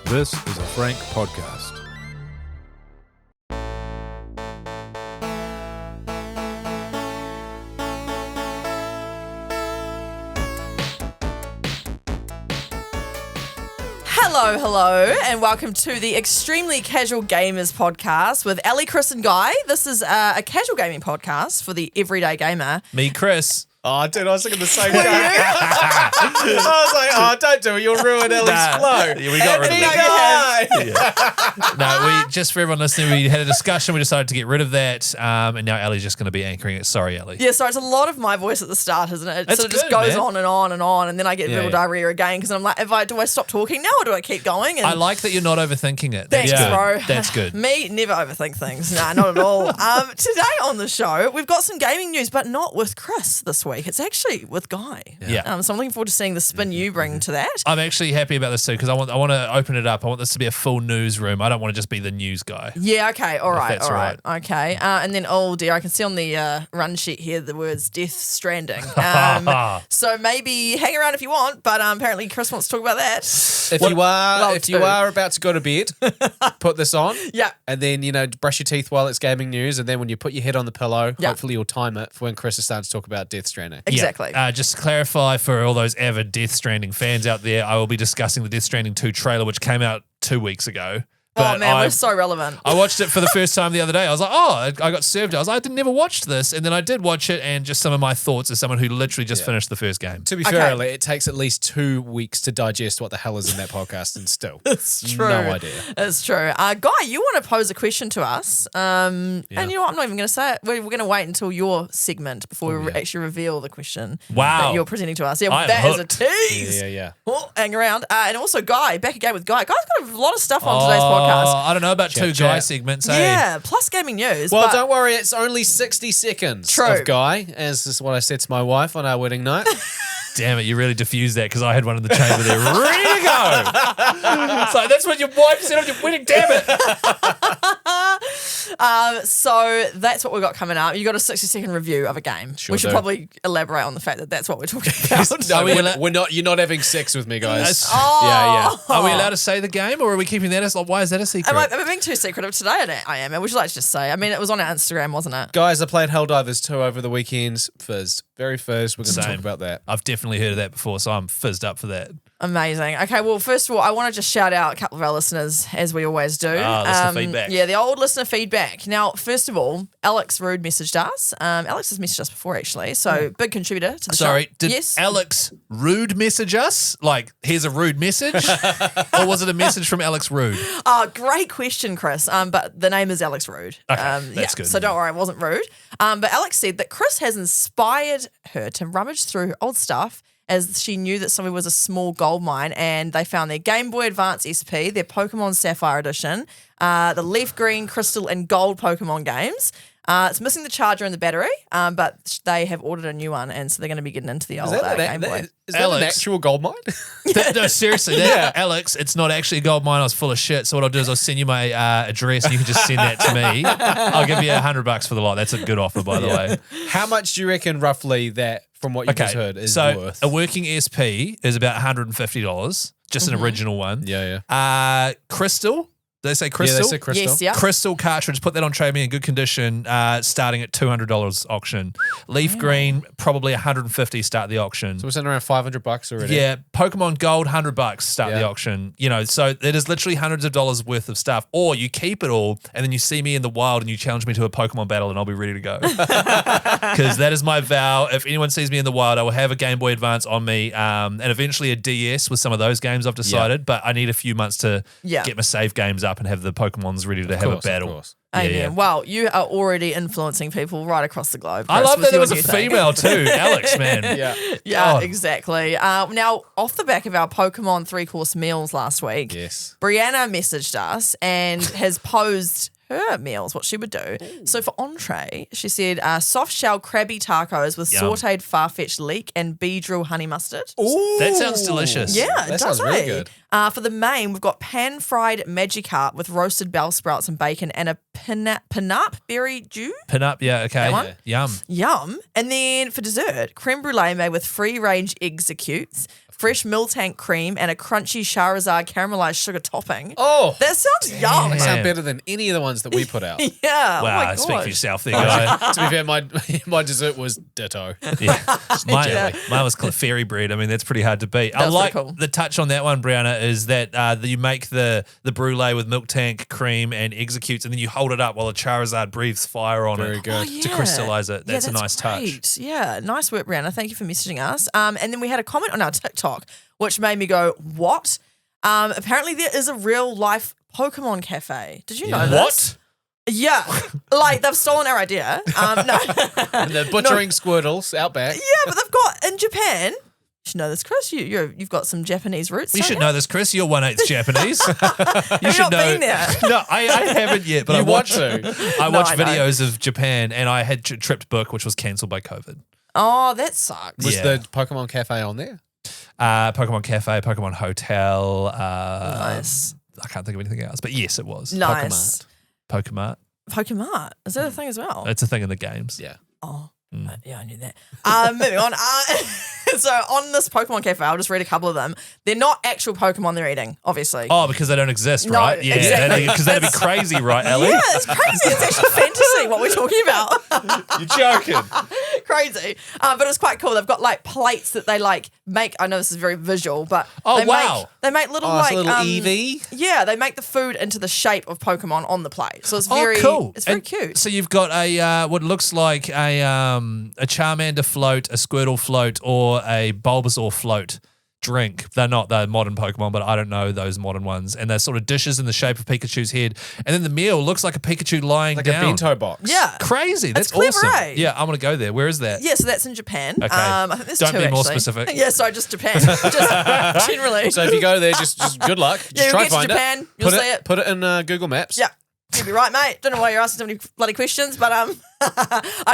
This is a Frank podcast. Hello, and welcome to the Extremely Casual Gamers podcast with Ellie, Chris, and Guy. This is a casual gaming podcast for the everyday gamer. Me, Chris. Oh, dude, I was thinking the same thing. I was like, oh, don't do it. You'll ruin Ellie's flow. Yeah, we got rid of that. No, just for everyone listening, we had a discussion. We decided to get rid of that, and now Ellie's just going to be anchoring it. Sorry, Ellie. Yeah, so it's a lot of my voice at the start, isn't it? It That's sort of just good, goes man. on and on and on, and then I get Yeah, real diarrhea again because I'm like, do I stop talking now or do I keep going? And I like that you're not overthinking it. Thanks, That's good. bro. That's good. Me, never overthink things. Nah, not at all. Today on the show, we've got some gaming news, but not with Chris this week. It's actually with Guy. Yeah. So I'm looking forward to seeing the spin you bring to that. I'm actually happy about this too because I want to open it up. I want this to be a full newsroom. I don't want to just be the news guy. Yeah, okay, all right. Okay. And then, oh dear, I can see on the run sheet here the words Death Stranding. So maybe hang around if you want, but apparently Chris wants to talk about that. If you are about to go to bed, put this on. Yeah. And then, brush your teeth while it's gaming news. And then when you put your head on the pillow, Yeah. hopefully you'll time it for when Chris is starting to talk about Death Stranding. Exactly. Yeah. Just to clarify for all those avid Death Stranding fans out there, I will be discussing the Death Stranding 2 trailer, which came out 2 weeks ago. Oh man, we're so relevant. I watched it for the first time the other day. I was like, I got served it. I was like, I never watched this. And then I did watch it, and just some of my thoughts as someone who literally just finished the first game. To be fair, Ellie, it takes at least 2 weeks to digest what the hell is in that podcast, and still. It's true. No idea. It's true. Guy, you want to pose a question to us. And you know what? I'm not even going to say it. We're going to wait until your segment before we actually reveal the question Wow. that you're presenting to us. Yeah, I'm that is a hooked. tease. Yeah. Oh, hang around. And also, Guy, back again with Guy. Guy's got a lot of stuff on today's podcast. I don't know about two Chat. guy segments. Eh? Yeah, plus gaming news. Well, but don't worry, it's only 60 seconds True. of Guy, as is what I said to my wife on our wedding night. Damn it, you really diffused that because I had one in the chamber there. Ready to go. So that's what your wife said on your wedding. Damn it. So that's what we've got coming up. You got a 60-second review of a game. Sure we should do. probably elaborate on the fact that that's what we're talking about. No, we're not. You're not having sex with me, guys. Oh. Yeah. Are we allowed to say the game or are we keeping that as like, why is that a secret? Am I being too secretive today? I am. Would you like to just say? I mean, it was on our Instagram, wasn't it? Guys, I played Helldivers 2 over the weekends. Fizzed. Very fizzed. We're going to Same. talk about that. I've definitely heard of that before, so I'm fizzed up for that. Amazing. Okay, well, first of all, I want to just shout out a couple of our listeners, as we always do. Listener feedback. Yeah, the old listener feedback. Now, first of all, Alex Rude messaged us. Alex has messaged us before, actually, so big contributor to the show. Sorry, did yes. Alex Rude message us? Like, here's a rude message? Or was it a message from Alex Rude? Great question, Chris. But the name is Alex Rude. Okay, that's good. So don't worry, it wasn't rude. But Alex said that Chris has inspired her to rummage through old stuff as she knew that somebody was a small gold mine and they found their Game Boy Advance SP, their Pokemon Sapphire Edition, the Leaf Green, Crystal, and Gold Pokemon games. It's missing the charger and the battery, but they have ordered a new one, and so they're going to be getting into the old Game Boy. Is that Alex. an actual gold mine? No, seriously, Alex, it's not actually a gold mine. I was full of shit. So what I'll do is I'll send you my address and you can just send that to me. I'll give you $100 for the lot. That's a good offer, by the way. How much do you reckon roughly that, from what you just heard, is so worth? a working SP is about $150, just an original one. Yeah. Crystal. Did they say Crystal? Yeah, they said Crystal. Yes, yeah. Crystal cartridge, put that on Trade Me in good condition, starting at $200 auction. Leaf Green, probably $150 start the auction. So we're sitting around $500 already. Yeah, Pokemon Gold, $100 start the Yeah. auction. So it is literally hundreds of dollars worth of stuff. Or you keep it all and then you see me in the wild and you challenge me to a Pokemon battle and I'll be ready to go. Because that is my vow. If anyone sees me in the wild, I will have a Game Boy Advance on me and eventually a DS with some of those games I've decided. But I need a few months to get my save games up and have the Pokemons ready to have a battle. Of course. Amen. Yeah. Well, you are already influencing people right across the globe. I Chris, love with that it your was a new thing. female too, Alex, man. Yeah, Oh. exactly. Now, off the back of our Pokemon 3-course meals last week, Yes. Brianna messaged us and has posed her meals, what she would do. So for entree, she said soft shell crabby tacos with Yum. sauteed Farfetch leek and Beedrill honey mustard. That sounds delicious. Yeah, That it sounds does. really good. For the main, we've got pan-fried Magikarp with roasted bell sprouts and bacon and a pinup berry dew. Pin-up, yeah, okay. That one? Yum. Yum. And then for dessert, creme brulee made with free-range executes, fresh Miltank cream, and a crunchy Shahrazad caramelized sugar topping. Oh, That sounds yum. they sound better than any of the ones that we put out. Yeah. Wow, oh my speak for gosh. yourself there, guy. To be fair, my dessert was ditto. Yeah. Mine was fairy bread. I mean, that's pretty hard to beat. I That's like pretty cool. the touch on that one, Brianna, is that you make the brulee with milk tank cream and executes, and then you hold it up while a Charizard breathes fire on Very it. good. To crystallize it. Yeah, That's a nice touch. great. Yeah, nice work, Brianna. Thank you for messaging us. And then we had a comment on our TikTok, which made me go, what? Apparently there is a real life Pokemon cafe. Did you know this? What? Yeah. Like they've stolen our idea. No. And they're butchering Squirtles out back. Yeah, but they've got in Japan. You should know this, Chris. You've got some Japanese roots. You don't should know this, Chris. You're 1/8 Japanese. You Have you not been there? No, I haven't yet, but You I want watched to. I watched I know. videos of Japan, and I had trip to book, which was cancelled by COVID. Oh, that sucks. Was Yeah. the Pokemon Cafe on there? Pokemon Cafe, Pokemon Hotel. Nice. I can't think of anything else, but yes, it was. Nice. Pokemart. Pokemon. Is that a thing as well? It's a thing in the games. Yeah. Oh, yeah, I knew that. Moving on. So on this Pokemon Cafe, I'll just read a couple of them. They're not actual Pokemon they're eating, obviously. Oh, because they don't exist, No, right? Yeah, exactly. because that'd be crazy, right, Ellie? Yeah, it's crazy. It's actually fantasy what we're talking about. You're joking. Crazy. But it's quite cool. They've got like plates that they like make. I know this is very visual, but Oh, they wow. They make little Oh, it's like a little Eevee. Yeah, they make the food into the shape of Pokemon on the plate. So it's Oh, very cool. It's very And cute. So you've got a what looks like a Charmander float, a Squirtle float, or a Bulbasaur float drink. They're not the modern Pokemon, but I don't know those modern ones. And they're sort of dishes in the shape of Pikachu's head. And then the meal looks like a Pikachu lying Like down. a bento box. Yeah. Crazy. That's clever, awesome. eh? Yeah, I'm going to go there. Where is that? Yeah, so that's in Japan. Okay. I think there's Don't two be more actually. specific. Yeah, sorry, just Japan. Just generally. So if you go there, just good luck. Just Yeah, you'll try get to to find Japan, it. you'll Put see it. Put it in Google Maps. Yeah. You'll be right, mate. Don't know why you're asking so many bloody questions, but I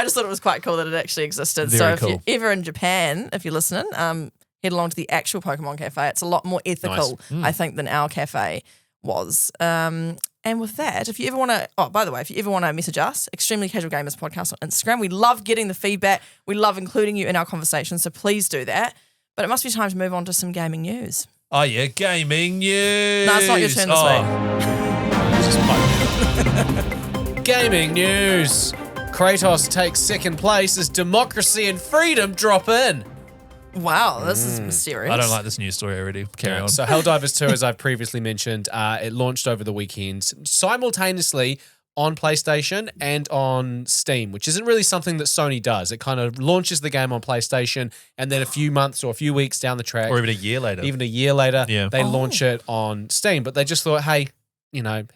just thought it was quite cool that it actually existed. So Very if cool. you're ever in Japan, if you're listening, head along to the actual Pokemon Cafe. It's a lot more ethical, I think, than our cafe was. And with that, if you ever want to, by the way, if you ever want to message us, Extremely Casual Gamers Podcast on Instagram, we love getting the feedback. We love including you in our conversation, so please do that. But it must be time to move on to some gaming news. Oh, yeah, gaming news. No, it's not your turn this week. Gaming news. Kratos takes second place as democracy and freedom drop in. Wow, this is mysterious. I don't like this news story already. Carry on. So Helldivers 2, as I've previously mentioned, it launched over the weekend simultaneously on PlayStation and on Steam, which isn't really something that Sony does. It kind of launches the game on PlayStation and then a few months or a few weeks down the track, Or even a year later. even a year later, Yeah. they launch it on Steam. But they just thought, hey,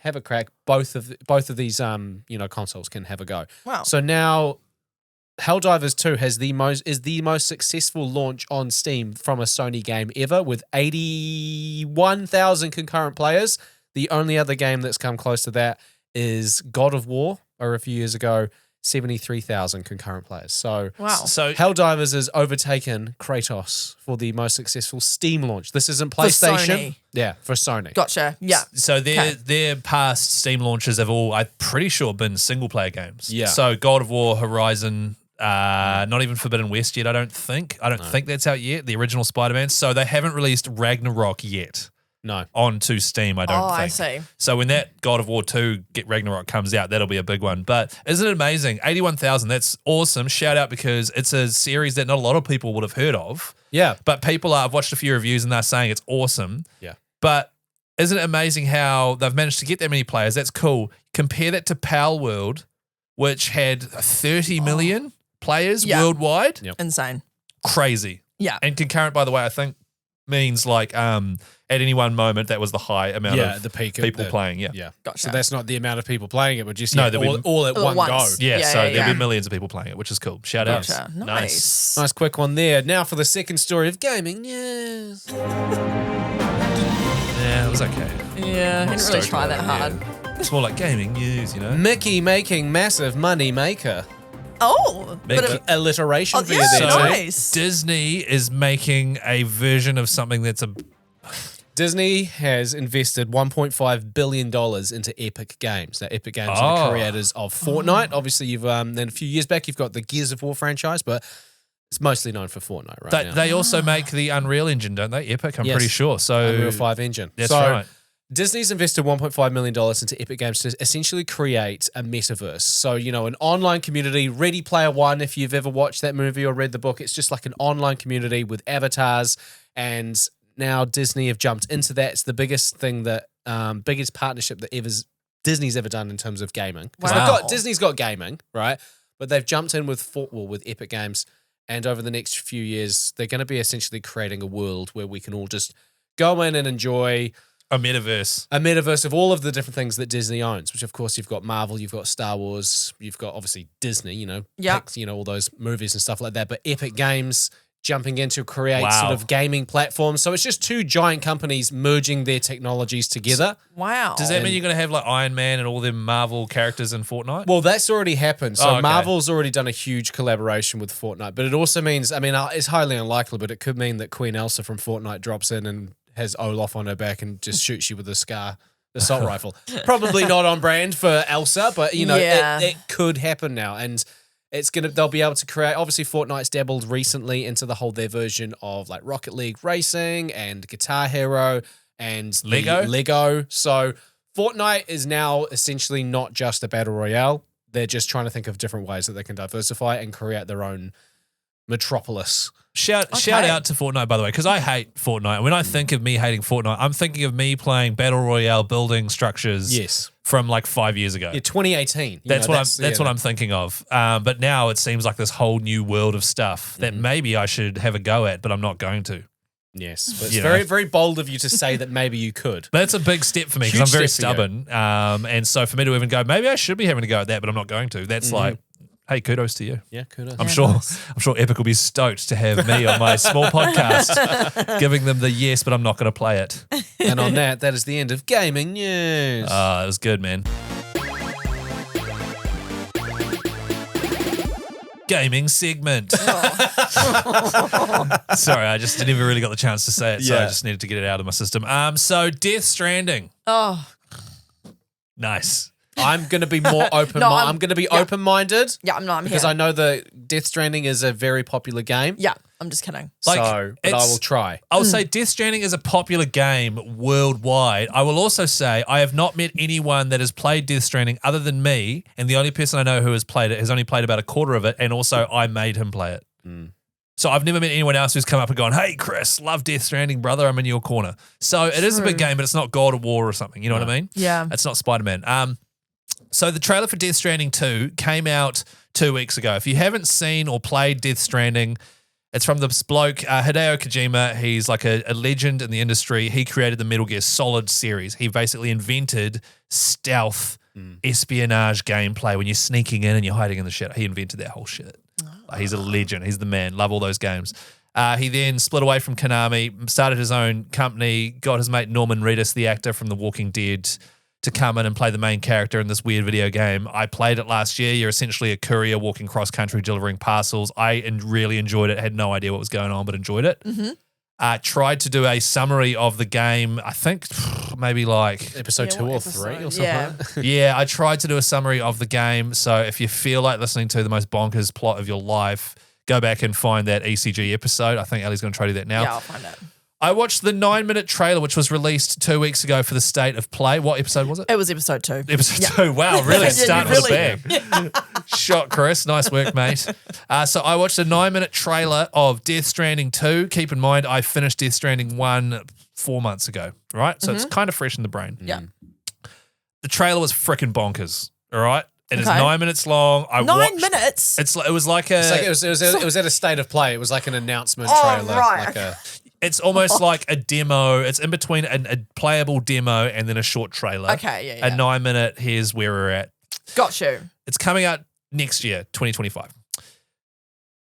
have a crack. Both of these consoles can have a go. Wow. So now Helldivers 2 is the most successful launch on Steam from a Sony game ever, with 81,000 concurrent players. The only other game that's come close to that is God of War, or a few years ago, 73,000 concurrent players. So Wow. So Helldivers has overtaken Kratos for the most successful Steam launch. This isn't PlayStation. Sony. Yeah, for Sony. Gotcha. Yeah. So Okay. their past Steam launches have all, I'm pretty sure, been single player games. Yeah. So God of War, Horizon, not even Forbidden West yet. I don't think that's out yet. The original Spider-Man. So they haven't released Ragnarok yet No. onto Steam. I don't think. I see. So when that God of War 2 Ragnarok comes out, that'll be a big one. But isn't it amazing? 81,000. That's awesome. Shout out, because it's a series that not a lot of people would have heard of. Yeah. But I've watched a few reviews and they're saying it's awesome. Yeah. But isn't it amazing how they've managed to get that many players? That's cool. Compare that to Pal World, which had 30 million players Yeah. worldwide. Yep. Insane. Crazy. Yeah. And concurrent, by the way, I think means like at any one moment that was the high amount of the peak of people playing. Yeah. Yeah. Gotcha. So that's not the amount of people playing it, but just No, there'll be- all at All at one go. once. Yeah, Yeah, so yeah, there'll yeah. be millions of people playing it, which is cool. Shout out. Gotcha. Nice. Nice quick one there. Now for the second story of gaming news. Yeah, it was okay. Yeah, I didn't really Stoked try about that it, hard. yeah. It's more like gaming news, you know? Mickey making massive money maker. Oh, Make but it- Alliteration Oh, for you yeah, there, so- too. nice. Disney is making a version of something that's a Disney has invested $1.5 billion into Epic Games. Now, Epic Games are the creators of Fortnite. Obviously, you've then a few years back, you've got the Gears of War franchise, but it's mostly known for Fortnite right now. They also make the Unreal Engine, don't they? Epic, I'm Yes. pretty sure. So Unreal 5 engine. That's right. Disney's invested $1.5 million into Epic Games to essentially create a metaverse. So, an online community, Ready Player One, if you've ever watched that movie or read the book, it's just like an online community with avatars. And now Disney have jumped into that. It's the biggest thing biggest partnership that Disney's ever done in terms of gaming. Because Disney's got gaming, right? But they've jumped in with Epic Games. And over the next few years, they're going to be essentially creating a world where we can all just go in and enjoy a metaverse. A metaverse of all of the different things that Disney owns, which of course you've got Marvel, you've got Star Wars, you've got obviously Disney, picks, all those movies and stuff like that. But Epic Games jumping in to create sort of gaming platforms. So it's just two giant companies merging their technologies together. Wow. Does that mean you're going to have like Iron Man and all them Marvel characters in Fortnite? Well, that's already happened. So Marvel's already done a huge collaboration with Fortnite. But it also means, it's highly unlikely, but it could mean that Queen Elsa from Fortnite drops in and has Olaf on her back and just shoots you with a Scar assault rifle. Probably not on brand for Elsa, but it could happen now. And they'll be able to create, obviously Fortnite's dabbled recently into their version of like Rocket League Racing and Guitar Hero and Lego. So Fortnite is now essentially not just a battle royale. They're just trying to think of different ways that they can diversify and create their own metropolis. Shout out to Fortnite, by the way, because I hate Fortnite. When I think of me hating Fortnite, I'm thinking of me playing Battle Royale building structures from like 5 years ago. Yeah, 2018. That's what I'm thinking of. But now it seems like this whole new world of stuff that maybe I should have a go at, but I'm not going to. Yes, but it's very, very bold of you to say that maybe you could. But it's a big step for me because I'm very stubborn. And so for me to even go, maybe I should be having a go at that, but I'm not going to. That's like, hey, kudos to you. Yeah, kudos. I'm sure Epic will be stoked to have me on my small podcast, giving them the yes, but I'm not going to play it. And on that is the end of gaming news. It was good, man. Gaming segment. Sorry, I just never really got the chance to say it, so I just needed to get it out of my system. So Death Stranding. Oh, nice. I'm going to be more open. I'm going to be open-minded. Yeah, I'm because here. I know that Death Stranding is a very popular game. Yeah, I'm just kidding. But I will try. I will say Death Stranding is a popular game worldwide. I will also say I have not met anyone that has played Death Stranding other than me, and the only person I know who has played it has only played about a quarter of it, and also I made him play it. So I've never met anyone else who's come up and gone, hey, Chris, love Death Stranding, brother. I'm in your corner. So it is a big game, but it's not God of War or something. You know what I mean? Yeah. It's not Spider-Man. So the trailer for Death Stranding 2 came out 2 weeks ago. If you haven't seen or played Death Stranding, it's from this bloke, Hideo Kojima. He's like a legend in the industry. He created the Metal Gear Solid series. He basically invented stealth espionage gameplay when you're sneaking in and you're hiding in the shit. He invented that whole shit. Like, he's a legend. He's the man. Love all those games. He then split away from Konami, started his own company, got his mate Norman Reedus, the actor from The Walking Dead, to come in and play the main character in this weird video game. I played it last year. You're essentially a courier walking cross-country delivering parcels. I really enjoyed it. Had no idea what was going on, but enjoyed it. Tried to do a summary of the game, I think maybe like episode 2 or 3 or something. Yeah, I tried to do a summary of the game. So if you feel like listening to the most bonkers plot of your life, go back and find that ECG episode. I think Ellie's going to try to do that now. Yeah, I'll find it. I watched the 9-minute trailer, which was released 2 weeks ago for the State of Play. What episode was it? It was episode 2. Episode 2. Wow, really starting with a bang. Shot, Chris. Nice work, mate. So I watched a 9-minute trailer of Death Stranding 2. Keep in mind, I finished Death Stranding 1 4 months ago, right? So it's kind of fresh in the brain. Yeah. The trailer was freaking bonkers, all right? It is 9 minutes long. 9 minutes? It was like a... It was at a State of Play. It was like an announcement trailer. Right. It's almost like a demo. It's in between a playable demo and then a short trailer. Okay, yeah. A 9-minute, here's where we're at. Got you. It's coming out next year, 2025.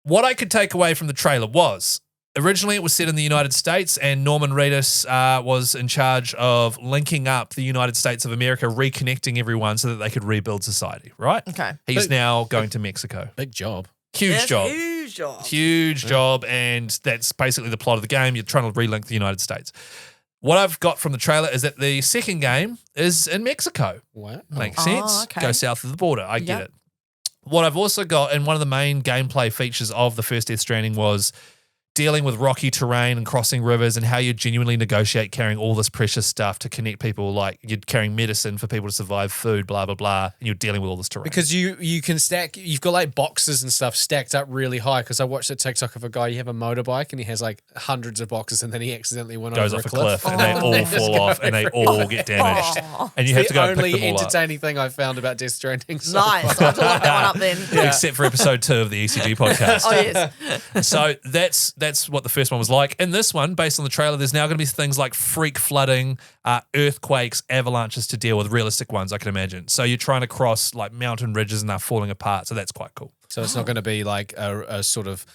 What I could take away from the trailer was, originally it was set in the United States and Norman Reedus was in charge of linking up the United States of America, reconnecting everyone so that they could rebuild society, right? Okay. He's now going to Mexico. Big job. Huge job. Huge job. And that's basically the plot of the game. You're trying to relink the United States. What I've got from the trailer is that the second game is in Mexico. What? Makes sense. okay. Go south of the border. I get Yep. it. What I've also got, and one of the main gameplay features of the first Death Stranding was dealing with rocky terrain and crossing rivers and how you genuinely negotiate carrying all this precious stuff to connect people. Like you're carrying medicine for people to survive, food, blah, blah, blah, and you're dealing with all this terrain. Because you can stack, you've got like boxes and stuff stacked up really high. Because I watched a TikTok of a guy, you have a motorbike and he has like hundreds of boxes and then he accidentally went goes over off a cliff and they Oh. all fall off and they all get damaged. And you have to go the and pick only them all up. entertaining thing I've found about Death Stranding. So Nice. I'll have to look that one up then. Except for episode 2 of the ECG podcast. Oh, yes. So that's what the first one was like. In this one, based on the trailer, there's now going to be things like freak flooding, earthquakes, avalanches to deal with, realistic ones, I can imagine. So you're trying to cross like mountain ridges and they're falling apart. So that's quite cool. So it's not going to be like a sort of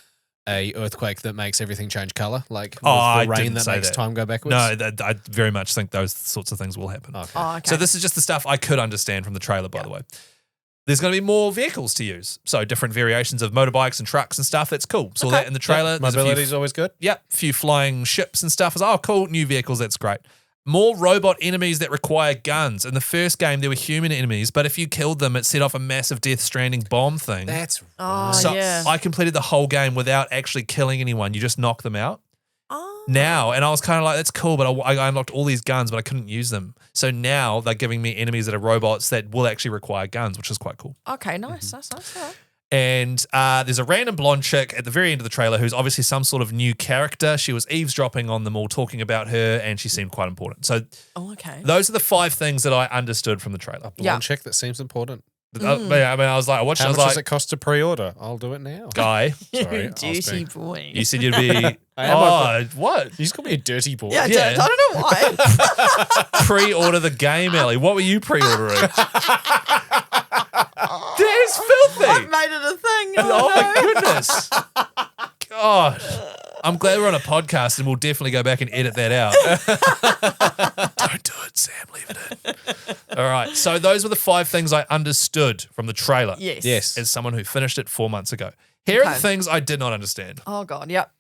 a earthquake that makes everything change color, like with I the rain didn't that say makes that. time go backwards. No, I very much think those sorts of things will happen. Okay. Oh, okay. So this is just the stuff I could understand from the trailer, by the way. There's going to be more vehicles to use. So different variations of motorbikes and trucks and stuff. That's cool. Saw that in the trailer. There's a few Mobility's always good. few flying ships and stuff. I was like, oh, cool, new vehicles, that's great. More robot enemies that require guns. In the first game, there were human enemies, but if you killed them, it set off a massive Death Stranding bomb thing. That's Oh, So yeah. I completed the whole game without actually killing anyone. You just knock them out. Oh. Now, and I was kind of like, that's cool, but I unlocked all these guns, but I couldn't use them. So now they're giving me enemies that are robots that will actually require guns, which is quite cool. Okay, nice. Nice. All right. And there's a random blonde chick at the very end of the trailer who's obviously some sort of new character. She was eavesdropping on them all, talking about her, and she seemed quite important. So Oh, okay. those are the 5 things that I understood from the trailer. blonde chick that seems important. I mean, I was like, I watched it, How I much was does it like, cost to pre-order? I'll do it now. guy, Sorry, I was Juicy being- boy. you said you'd be, I am oh, what? He's called me a dirty boy. Yeah, Yeah. I don't know why. Pre-order the game, Ellie. What were you pre-ordering? That is filthy. I've made it a thing. Oh my goodness. God. I'm glad we're on a podcast and we'll definitely go back and edit that out. Don't do it, Sam. Leave it in. All right. So those were the 5 things I understood from the trailer. Yes. Yes. As someone who finished it 4 months ago. Here are the Okay. things I did not understand. Oh, God. Yep.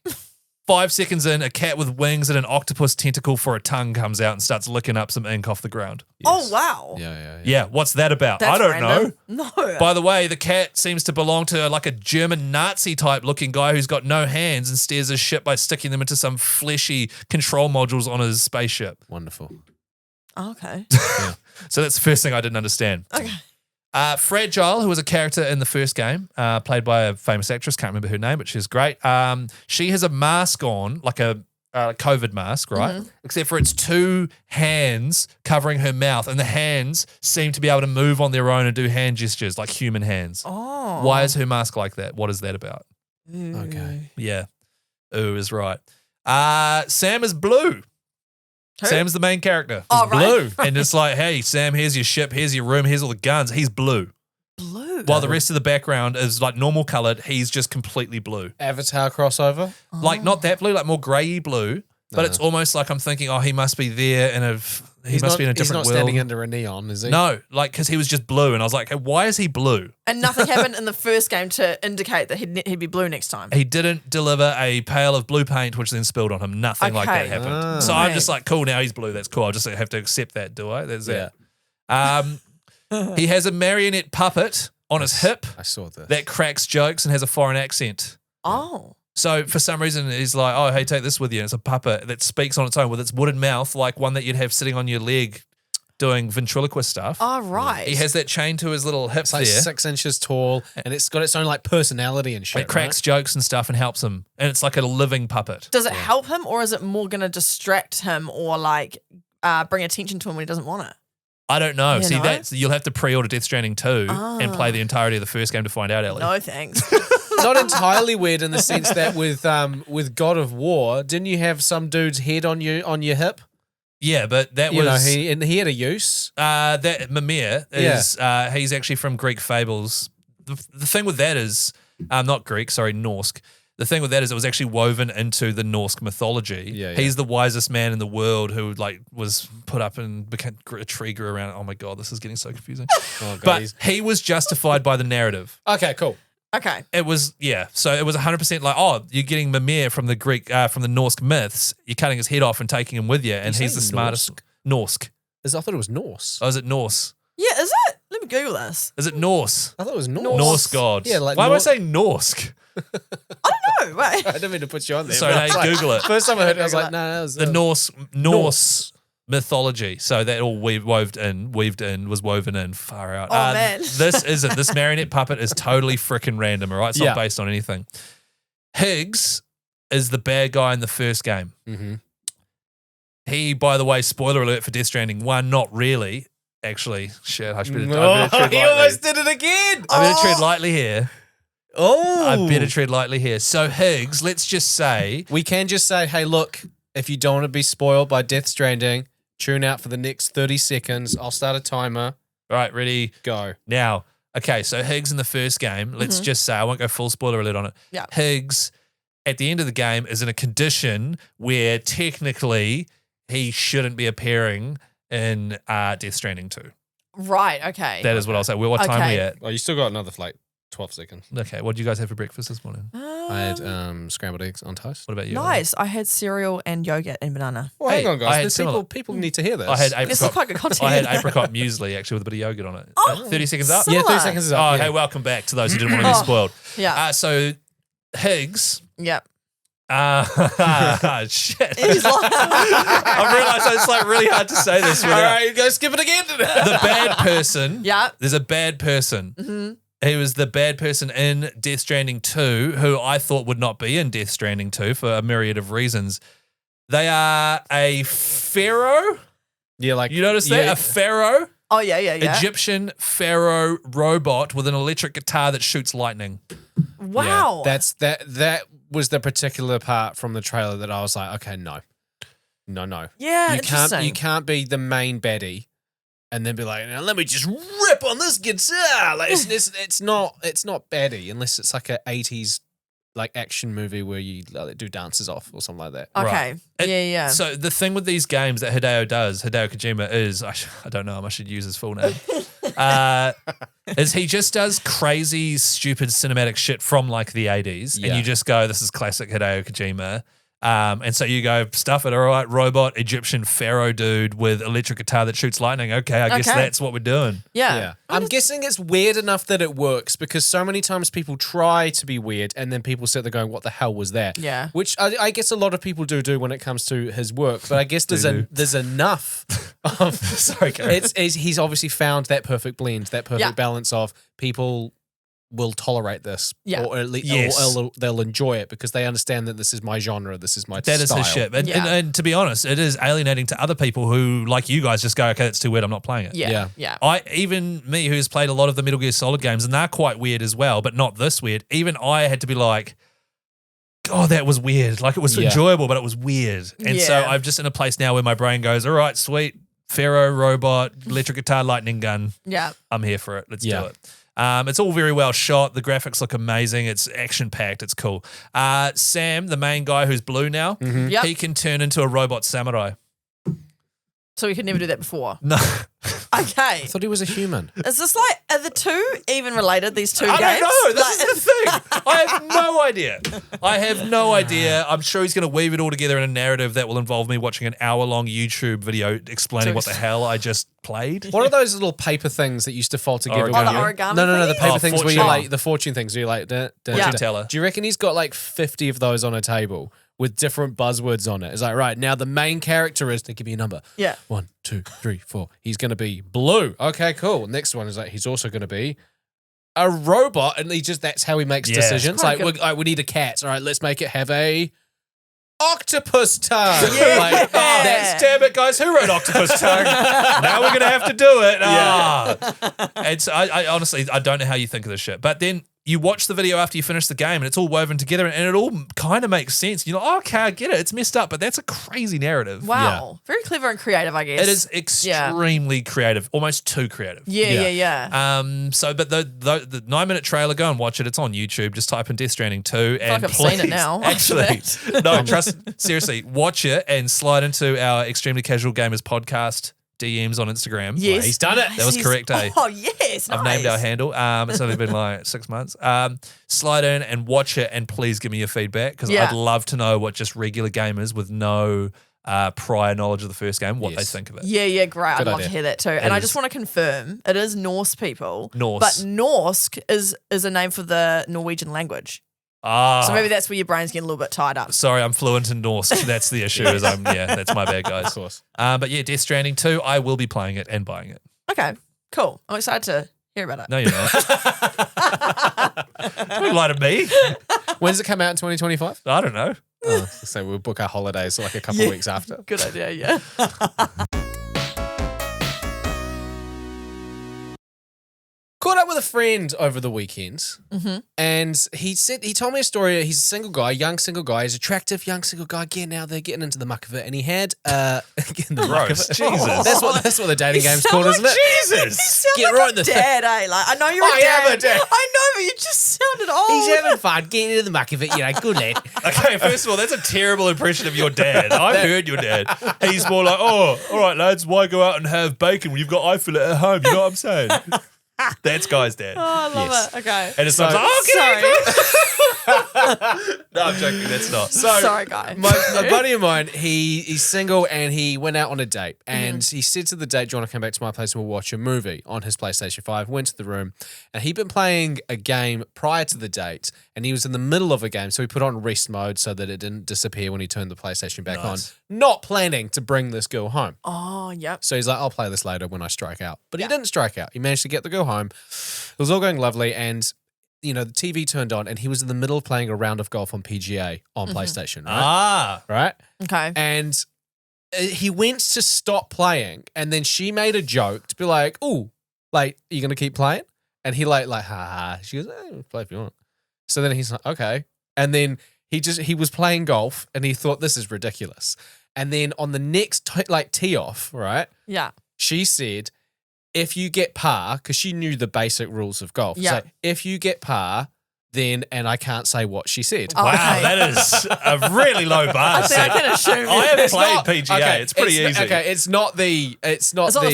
5 seconds in, a cat with wings and an octopus tentacle for a tongue comes out and starts licking up some ink off the ground. Oh, wow. Yeah. Yeah, what's that about? That's I don't know. random. No. By the way, the cat seems to belong to like a German Nazi type looking guy who's got no hands and steers his ship by sticking them into some fleshy control modules on his spaceship. Wonderful. Okay. So that's the first thing I didn't understand. Okay. Fragile, who was a character in the first game, played by a famous actress, can't remember her name, but she's great. She has a mask on, like a COVID mask, right? Mm-hmm. Except for it's 2 hands covering her mouth, and the hands seem to be able to move on their own and do hand gestures like human hands. Oh. Why is her mask like that? What is that about? Okay. Yeah. Ooh is right. Sam is blue. Who? Sam's the main character. Oh, He's right. blue. And it's like, hey, Sam, here's your ship, here's your room, here's all the guns. He's blue. Blue. While the rest of the background is like normal colored, he's just completely blue. Avatar crossover. Like not that blue, like more grayy blue. But it's almost like I'm thinking, oh, he must be there in a he must be in a different He's not world. standing under a neon, is he? No, like because he was just blue, and I was like, hey, why is he blue? And nothing happened in the first game to indicate that he'd be blue next time. He didn't deliver a pail of blue paint, which then spilled on him. Nothing like that Okay. happened. So I'm just like, cool, now he's blue. That's cool. I'll just have to accept that, do I? That's it. He has a marionette puppet on his hip I saw this. that cracks jokes and has a foreign accent. Oh. So for some reason, he's like, oh, hey, take this with you. And it's a puppet that speaks on its own with its wooden mouth, like one that you'd have sitting on your leg doing ventriloquist stuff. Oh, right. He has that chain to his little hip It's like there. 6 inches tall, and it's got its own like personality and shit. It cracks jokes and stuff and helps him. And it's like a living puppet. Does it help him, or is it more going to distract him or like bring attention to him when he doesn't want it? I don't know. You See, know? you'll have to pre-order Death Stranding 2 and play the entirety of the first game to find out, Ellie. No, thanks. Not entirely weird in the sense that with God of War, didn't you have some dude's head on your hip? Yeah, but that You know, was he had a use. that Mimir is he's actually from Greek fables. The thing with that is not Greek, sorry, Norse. The thing with that is it was actually woven into the Norse mythology. Yeah. He's the wisest man in the world who like was put up and became a tree grew around it. Oh my God, this is getting so confusing. Oh, God, But he was justified by the narrative. okay, cool. Okay. It was, so it was 100% like, oh, you're getting Mimir from the Greek, from the Norse myths. You're cutting his head off and taking him with you, and he's the smartest. Norse. I thought it was Norse. Oh, is it Norse? Yeah, is it? Let me Google this. Is it Norse? I thought it was Norse. Norse gods. Yeah, like why am I saying Norse? I don't know. Wait. I didn't mean to put you on there. So but I hey, was like- Google it. First time I heard it, I was Google like, no, that was The Norse mythology. So that all was woven in. Far out. Oh, man. This marionette puppet is totally freaking random, all right? It's Yeah. not based on anything. Higgs is the bad guy in the first game. Mm-hmm. He, by the way, spoiler alert for Death Stranding 1, not really. Actually, shit, I better tread he lightly. almost did it again. I better tread lightly here. Oh. I better tread lightly here. So Higgs, let's just say, We can just say, hey, look, if you don't want to be spoiled by Death Stranding, tune out for the next 30 seconds. I'll start a timer. right, ready, Go. now. Okay, so Higgs in the first game, let's just say, I won't go full spoiler alert on it. Yeah. Higgs, at the end of the game, is in a condition where technically he shouldn't be appearing in Death Stranding 2. Right. Okay. That is what I'll say. Well, what time are we Okay. at? Oh, you still got another, 12 seconds. Okay, what did you guys have for breakfast this morning? I had scrambled eggs on toast. What about you? Nice. I had cereal and yogurt and banana. Well, hang Hey, on, I had guys. similar. People need to hear this. I had This is quite good apricot. content. I had apricot muesli actually with a bit of yogurt on it. Oh, 30 seconds up. Yeah, 30 Similar. seconds is Oh, up. hey, welcome back to those who didn't want to be spoiled. Yeah. So Higgs. Yep. Shit. He's like- I realised it's like really hard to say this. All right, go skip it again. The bad person. Yeah. There's a bad person. Mm-hmm. He was the bad person in Death Stranding 2, who I thought would not be in Death Stranding 2 for a myriad of reasons. They are a pharaoh. Yeah, like You notice that? A pharaoh? Oh yeah, yeah, yeah. Egyptian pharaoh robot with an electric guitar that shoots lightning. Wow. That's that was the particular part from the trailer that I was like, okay, no. Yeah, You can't be the main baddie and then be like, now let me just rip on this guitar. Like it's not baddie unless it's like a 80s like action movie where you do dances off or something like that. Okay. Right. Yeah. So the thing with these games that Hideo Kojima is, I don't know, I should use his full name, is he just does crazy, stupid cinematic shit from like the 80s. Yeah. And you just go, this is classic Hideo Kojima. And so you go, stuff it, all right, robot, Egyptian pharaoh dude with electric guitar that shoots lightning. Okay, I guess Okay. that's what we're doing. Yeah. I'm guessing it's weird enough that it works because so many times people try to be weird and then people sit there going, what the hell was that? Yeah. Which I guess a lot of people do when it comes to his work, but I guess there's enough of Sorry, Karen. he's obviously found that perfect blend, that perfect Yeah. balance of people will tolerate this, Yeah. or at least Yes. they'll enjoy it because they understand that this is my genre, this is my That is style. his shit. And, Yeah. and to be honest, it is alienating to other people who, like you guys, just go, okay, that's too weird, I'm not playing it. Yeah. Yeah. Even me, who's played a lot of the Metal Gear Solid games, and they're quite weird as well, but not this weird. Even I had to be like, oh, that was weird. Like, it was Yeah. enjoyable, but it was weird. And so Yeah. I'm just in a place now where my brain goes, all right, sweet, Pharaoh, robot, electric guitar, lightning gun. Yeah. I'm here for it. Let's Yeah. do it. It's all very well shot. The graphics look amazing. It's action-packed. It's cool. Sam, the main guy who's blue now, Yep. he can turn into a robot samurai. So we could never do that before. No. Okay. I thought he was a human. Is this like, are the two even related, these two I games? don't know. This Like- is the thing. I have no idea. I have no idea. I'm sure he's going to weave it all together in a narrative that will involve me watching an hour-long YouTube video explaining what the hell I just played. What are those little paper things that used to fall together? Origami. when Oh, the you- origami No, the thingies? paper Oh, things where fortune. you like the fortune things. Where you like Fortune teller. Do you reckon he's got like 50 of those on a table with different buzzwords on it? It's like, right, now the main character is, give me a number. Yeah. 1, 2, 3, 4. He's going to be blue. Okay, cool. Next one is like, he's also going to be a robot. And that's how he makes Yeah. decisions. Quite Like, we need a cat. All right, let's make it have a octopus tongue. Yeah. Like, That's damn it, guys. Who wrote Octopus Tongue? Now we're gonna have to do it. It's I honestly I don't know how you think of this shit. But then you watch the video after you finish the game and it's all woven together and it all kind of makes sense. You're like, oh, okay, I get it. It's messed up, but that's a crazy narrative. Wow. Very clever and creative, I guess. It is extremely creative, almost too creative. Yeah. But the 9-minute trailer, go and watch it. It's on YouTube. Just type in Death Stranding 2 and like I've seen it please- now. Actually, no, seriously, watch it and slide into our Extremely Casual Gamers podcast DMs on Instagram. Yes. He's done it. That was correct, eh? Oh, yes. I've nice. named our handle. It's only been like 6 months. Slide in and watch it, and please give me your feedback, because Yeah. I'd love to know what just regular gamers with no prior knowledge of the first game, what they Yes. think of it. Yeah, great. Good I'd love idea. to hear that too. And I just want to confirm, it is Norse people. Norse. But Norsk is a name for the Norwegian language. Ah, So maybe that's where your brain's getting a little bit tied up. sorry, I'm fluent in Norse. That's the issue. That's my bad, guys. Of course. But yeah, Death Stranding 2, I will be playing it and buying it. Okay, cool. I'm excited to hear about it. No, you're not. Don't lie to me. When does it come out in 2025? I don't know. So we'll book our holidays like a couple of weeks after. Good idea, yeah. Caught up with a friend over the weekend, and he told me a story. He's a single guy, young single guy. He's attractive, young single guy. Again, now they're getting into the muck of it, and he had getting the muck of Gross. it. Jesus. That's what the dating game's called, isn't it? Jesus. Sound Get like right in a the dad, eh? Like, I know you're I a dad. am a dad. I know, but you just sounded old. He's having fun, getting into the muck of it. Good lad. Okay, first of all, that's a terrible impression of your dad. I've heard your dad. He's more like, oh, all right, lads, why go out and have bacon when you've got iFillet at home? You know what I'm saying? That's Guy's dad. Oh, I love Yes. it. Okay. And it's like, oh, Sorry. no, I'm joking. That's not. Sorry, Guy. A buddy of mine, he's single and he went out on a date and he said to the date, do you want to come back to my place and we'll watch a movie on his PlayStation 5? Went to the room and he'd been playing a game prior to the date and he was in the middle of a game. So he put on rest mode so that it didn't disappear when he turned the PlayStation back Nice. on. Not planning to bring this girl home. Oh, yep. So he's like, I'll play this later when I strike out. But Yeah. he didn't strike out. He managed to get the girl home. It was all going lovely. And, the TV turned on and he was in the middle of playing a round of golf on PGA on PlayStation, right? Right? Okay. And he went to stop playing. And then she made a joke to be like, oh, like, are you going to keep playing? And he like, ha ha. She goes, play if you want. So then he's like, okay. And then he was playing golf and he thought, this is ridiculous. And then on the next tee off, right? Yeah. She said, if you get par, because she knew the basic rules of golf. Yeah. So if you get par, then, and I can't say what she said. Oh, Wow, okay. that is a really low bar. I think I can assume. I have It's played not- PGA. okay, it's pretty easy. Okay, it's not the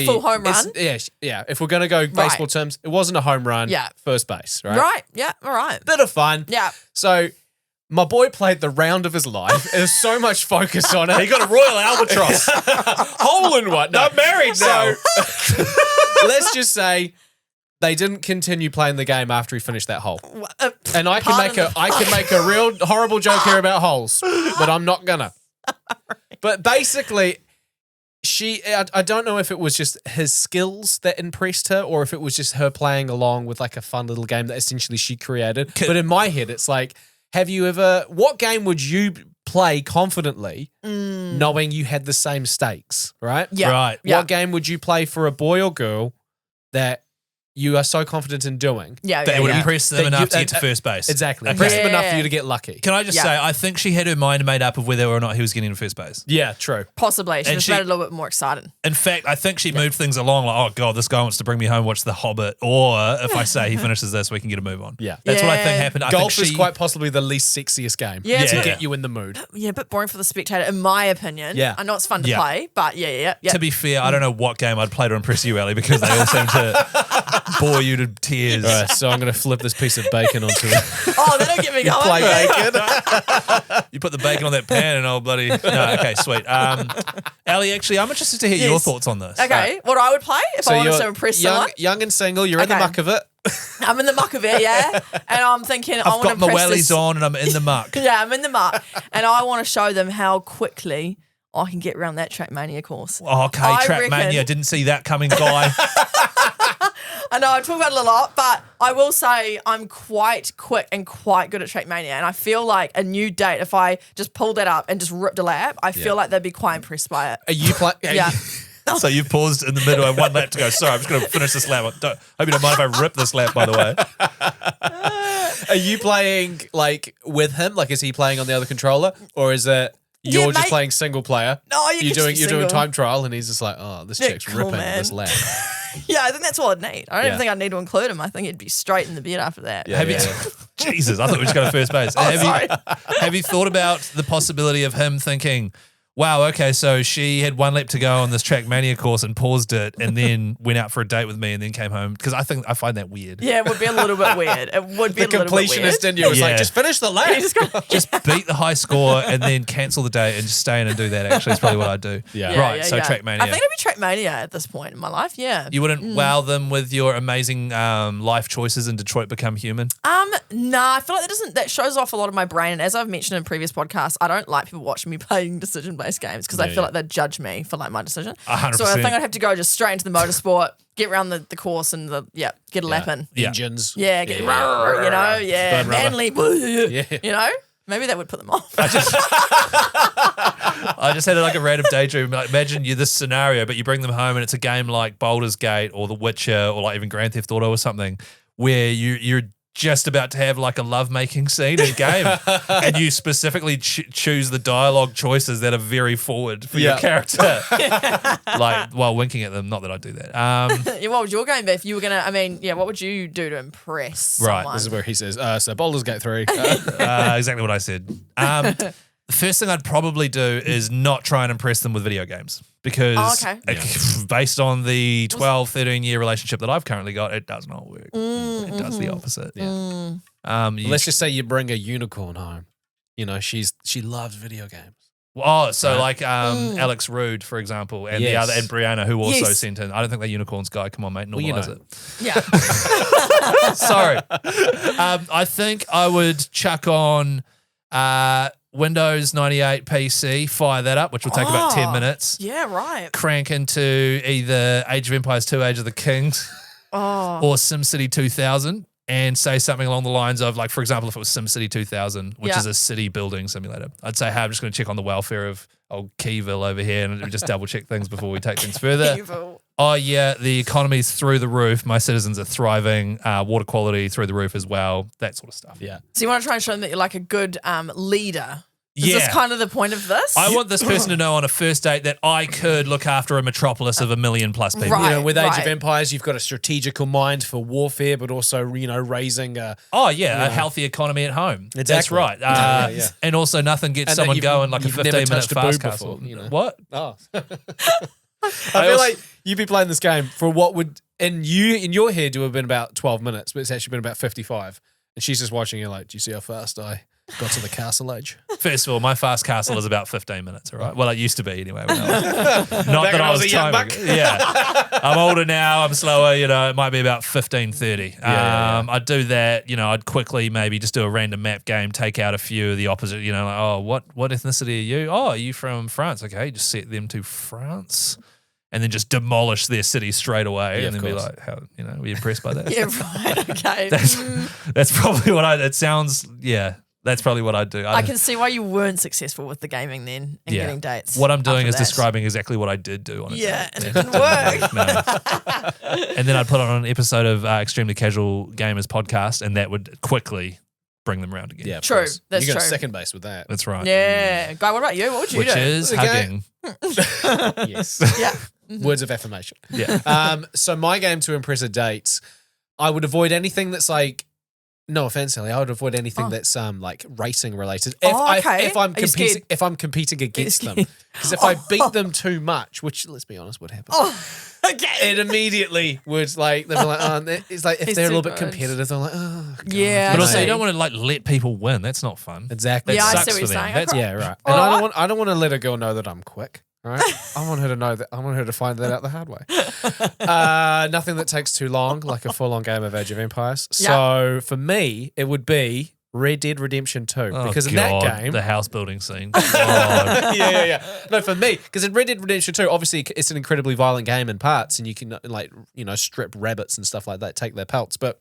full home it's- run? Yeah. If we're gonna go baseball terms, it wasn't a home run. Yeah. First base, right? Right. Yeah. All right. Bit of fun. Yeah. So my boy played the round of his life. There's so much focus on it. He got a Royal Albatross. Hole in one. No, I'm married now. So let's just say they didn't continue playing the game after he finished that hole. And I can make a real horrible joke here about holes, but I'm not gonna. But basically, I don't know if it was just his skills that impressed her or if it was just her playing along with like a fun little game that essentially she created. But in my head, it's like, what game would you play confidently knowing you had the same stakes, right? Yeah. Right. Yeah. What game would you play for a boy or girl that you are so confident in doing? Yeah. That yeah, would yeah. impress them That enough you- to get to first base. Exactly. Okay. Impress him enough for Yeah. you to get lucky. Can I just Yeah. say, I think she had her mind made up of whether or not he was getting to first base. Yeah, true. Possibly. She And just she- made it a little bit more exciting. In fact, I think she moved things along like, oh, God, this guy wants to bring me home, watch The Hobbit. Or if I say he finishes this, we can get a move on. Yeah. That's what I Yeah. think happened. I Golf think is quite possibly the least sexiest game Yeah, to yeah. get you in the mood. Yeah, a bit boring for the spectator, in my opinion. Yeah. I know it's fun to Yeah. play, but yeah. To be fair, I don't know what game I'd play to impress you, Ali, because they all seem to bore you to tears. All right, so I'm going to flip this piece of bacon onto it. Oh, that'll get me going. Play bacon. You put the bacon on that pan and I'll bloody... No, okay, sweet. Ali, actually, I'm interested to hear your Yes. thoughts on this. Okay, what I would play if I wanted you're to impress young, someone. young and single, you're in the Okay. muck of it. I'm in the muck of it, yeah. And I'm thinking, I I've want to got my impress wellies this. on and I'm in the muck. Yeah, I'm in the muck. And I want to show them how quickly I can get around that Trackmania course. Oh, okay, I Trackmania. reckon- Didn't see that coming, guy. I know I talk about it a lot, but I will say I'm quite quick and quite good at Trackmania. And I feel like a new date, if I just pulled that up and just ripped a lap, I feel like they'd be quite impressed by it. Are you playing? Yeah. So you've paused in the middle and one lap to go. Sorry, I'm just going to finish this lap. Hope you don't mind if I rip this lap, by the way. Are you playing like with him? Like, is he playing on the other controller, or is it you're Yeah, just mate. playing single player? No, you you're can doing just you're doing single. time trial, and he's just like, oh, this Yeah, chick's cool, ripping man. this lap. Yeah, I think that's all I'd need. I don't Yeah. even think I'd need to include him. I think it'd be straight in the bed after that. Yeah, Have yeah. you? Jesus, I thought we were just going to first base. Oh, sorry. Have you thought about the possibility of him thinking, Wow, okay, so she had one lap to go on this Trackmania course and paused it and then went out for a date with me and then came home. Because I find that weird. Yeah, it would be a little bit weird. It would be The a little bit weird. completionist in you was Yeah. like, just finish the lap. Just beat the high score and then cancel the date and just stay in and do that, actually, is probably what I'd do. Yeah. Right, so Trackmania. I think it'd be Trackmania at this point in my life, yeah. You wouldn't wow them with your amazing life choices in Detroit Become Human? Nah, I feel like that shows off a lot of my brain. And as I've mentioned in previous podcasts, I don't like people watching me playing decision-based games because I feel like they'd judge me for like my decision. 100%. So I think I'd have to go just straight into the motorsport, get around the course and get a lap in. Yeah. Engines. Yeah, get manly, Yeah. you know? Maybe that would put them off. I just had like a random daydream. Like, imagine you this scenario, but you bring them home and it's a game like Baldur's Gate or The Witcher or like even Grand Theft Auto or something where you're just about to have like a lovemaking scene in game and you specifically choose the dialogue choices that are very forward for your character. Like while winking at them. Not that I do that. What would your game be if you were going to, what would you do to impress someone? This is where he says, so Baldur's Gate 3. Exactly what I said. The first thing I'd probably do is not try and impress them with video games because based on the 12, 13-year relationship that I've currently got, it does not work. It does the opposite. Yeah. Let's just say you bring a unicorn home. You know, she loves video games. Oh, so like Alex Rude, for example, and the other, and Brianna, who also sent in. I don't think they're unicorns, guy. Come on, mate, normalize it. Yeah. Sorry. I think I would chuck on Windows 98 PC, fire that up, which will take about 10 minutes. Yeah, right. Crank into either Age of Empires 2, Age of the Kings, or SimCity 2000, and say something along the lines of, like, for example, if it was SimCity 2000, which is a city building simulator, I'd say, hey, I'm just going to check on the welfare of old Keyville over here and just double check things before we take things further. Oh, yeah, the economy's through the roof. My citizens are thriving. Water quality through the roof as well. That sort of stuff. Yeah. So you want to try and show them that you're like a good leader. Is Yeah. this kind of the point of this? I want this person to know on a first date that I could look after a metropolis of 1 million plus people. Right. You know, with Age of Empires, you've got a strategical mind for warfare, but also, you know, raising a... A healthy economy at home. Exactly. That's right. Yeah. And also nothing gets And someone that going like a you've never 15-minute touched a fast boob castle. before, you know. What? Oh. I feel like you'd be playing this game for what would, in your head, would have been about 12 minutes, but it's actually been about 55. And she's just watching you like, do you see how fast I got to the castle age? First of all, my fast castle is about 15 minutes, all right? Well, it used to be anyway. When not that I was a young timing. buck. Yeah. I'm older now. I'm slower. You know, it might be about 15:30. I'd do that. You know, I'd quickly maybe just do a random map game, take out a few of the opposite. You know, like, oh, what ethnicity are you? Oh, are you from France? Okay, just set them to France. And then just demolish their city straight away, and then be like, "How were you impressed by that?" Yeah, right. Okay. That's probably what it sounds. Yeah, that's probably what I'd do. I can see why you weren't successful with the gaming then and getting dates. What I'm doing after is that. describing exactly what I did do on it. Yeah, and it didn't work. No. And then I'd put on an episode of Extremely Casual Gamers podcast, and that would quickly bring them around again. Yeah, of True. course. That's you got true. second base with that. That's right. Yeah. Guy, what about you? What would you Which do? is hugging. Yes. Yeah. Words of affirmation. Yeah. So my game to impress a date, I would avoid anything that's like, no offense, Ellie, I would avoid anything that's like racing related. If I'm Are you scared? competing, if I'm competing against them, because if I beat them too much, which let's be honest, would happen. Okay. It immediately would like they'd be like, oh, it's like if It's they're a too little bit much. competitive, they're like, oh, God. Yeah. But also, Okay. you don't want to like let people win. That's not fun. Exactly. Yeah, I Sucks see what for you're them. saying. That's- Yeah, right. Oh, And I don't want to let a girl know that I'm quick. All right. I want her to know that. I want her to find that out the hard way. Nothing that takes too long, like a full-on game of Age of Empires. So for me, it would be Red Dead Redemption 2 Oh, because in God, that game, the house building scene. God. yeah. No, for me, because in Red Dead Redemption 2, obviously it's an incredibly violent game in parts, and you can like strip rabbits and stuff like that, take their pelts, but.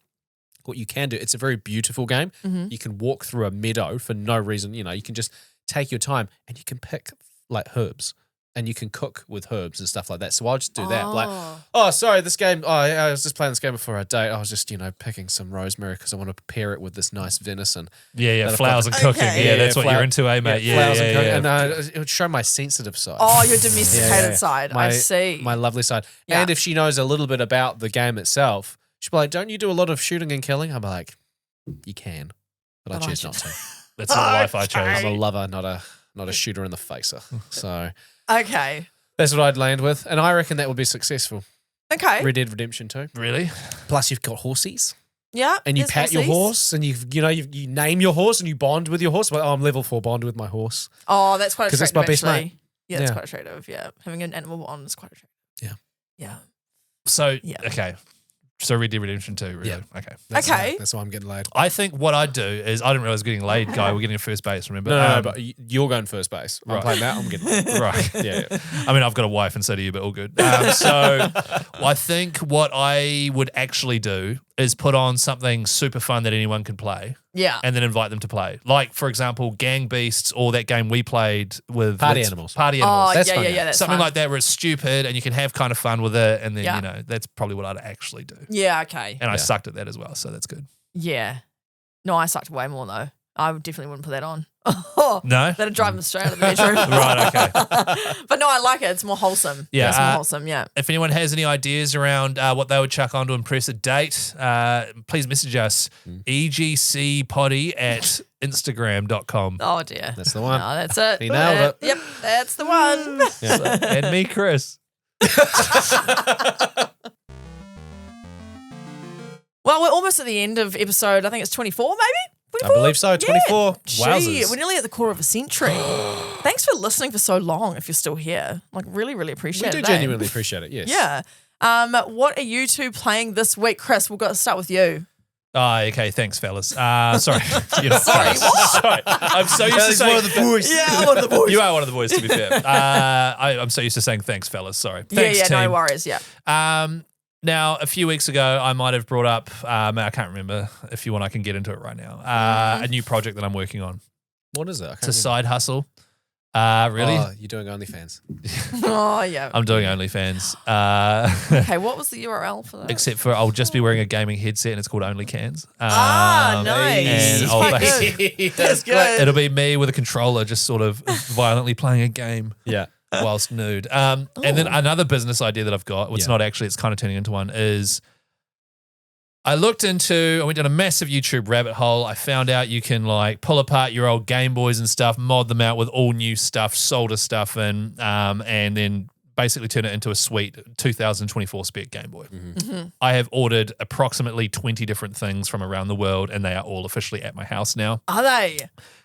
What you can do, it's a very beautiful game. Mm-hmm. You can walk through a meadow for no reason. You can just take your time and you can pick like herbs and you can cook with herbs and stuff like that. So I'll just do that. Like, oh, sorry, this game, I was just playing this game before our date. I was just, picking some rosemary because I want to pair it with this nice venison. Yeah, flowers and cooking. Okay. Yeah, that's what you're into, eh, mate? Yeah, flowers yeah, and cooking. yeah. And it would show my sensitive side. Oh, your domesticated Yeah. side. My, I see. My lovely side. Yeah. And if she knows a little bit about the game itself, she'll be like, don't you do a lot of shooting and killing? I'm like, you can, but I choose not to. That's not the life I chose. I'm a lover, not a not a shooter in the facer. So Okay. that's what I'd land with. And I reckon that would be successful. Okay. Red Dead Redemption 2. Really? Plus you've got horsies. Yeah. And you there's pat your horsies. horse and you name your horse and you bond with your horse. Well, I'm level 4 bond with my horse. Oh, that's quite 'Cause attractive. that's my best actually. mate. Yeah, that's Yeah. quite attractive. Yeah. Having an animal bond is quite attractive. Yeah. Yeah. So, Yeah. okay. So Red Dead Redemption 2, really? Yeah. Okay. Okay. That's why I'm getting laid. I think what I'd do is, I didn't realize getting laid, guy. We're getting a first base, remember? No, but you're going first base. I'm right. playing that. I'm getting laid. Right. Yeah. I mean, I've got a wife and so do you, but all good. So I think what I would actually do is put on something super fun that anyone can play Yeah. and then invite them to play. Like, for example, Gang Beasts or that game we played with Party what's- Animals. Party Oh, Animals. That's yeah, fun, yeah, yeah. yeah. That's Something fun. like that where it's stupid and you can have kind of fun with it. And then, Yeah. that's probably what I'd actually do. Yeah, okay. And I Yeah. sucked at that as well. So that's good. Yeah. No, I sucked way more though. I definitely wouldn't put that on. No? That'd drive them straight out of the bedroom. Right, okay. But no, I like it. It's more wholesome. Yeah, It's more wholesome, yeah. If anyone has any ideas around what they would chuck on to impress a date, please message us, egcpoddy@instagram.com. Oh dear. That's the one. No, that's it. He nailed it. Yep, that's the one. And me, Chris. Well, we're almost at the end of episode, I think it's 24 maybe? 24? I believe so. 24. Gee, Wowzers. we're nearly at the quarter of a century. Thanks for listening for so long if you're still here. Like really, really We appreciate do it. genuinely appreciate it, yes. Yeah. What are you two playing this week? Chris, we've got to start with you. Oh, okay. Thanks, fellas. Sorry. You're not Sorry, fellas. what? Sorry. I'm so used to saying one of the boys. Yeah, I'm one of the boys. You are one of the boys, to be fair. I'm so used to saying thanks, fellas. Sorry. Thanks, yeah, team. no worries. Yeah. Now, a few weeks ago, I might have brought up, I can't remember. If you want, I can get into it right now. A new project that I'm working on. What is it? It's a side hustle. Really? Oh, you're doing OnlyFans. Oh, yeah. I'm doing OnlyFans. Okay, what was the URL for that? Except for I'll just be wearing a gaming headset and it's called OnlyCans. Nice. And I'll Quite good. That's good. It'll be me with a controller just sort of violently playing a game Yeah. whilst nude. And then another business idea that I've got, it's Yeah. not actually, it's kind of turning into one, is I went down a massive YouTube rabbit hole. I found out you can like pull apart your old Game Boys and stuff, mod them out with all new stuff, solder stuff in, and then basically turn it into a sweet 2024 spec Game Boy. I have ordered approximately 20 different things from around the world and they are all officially at my house now. Are they?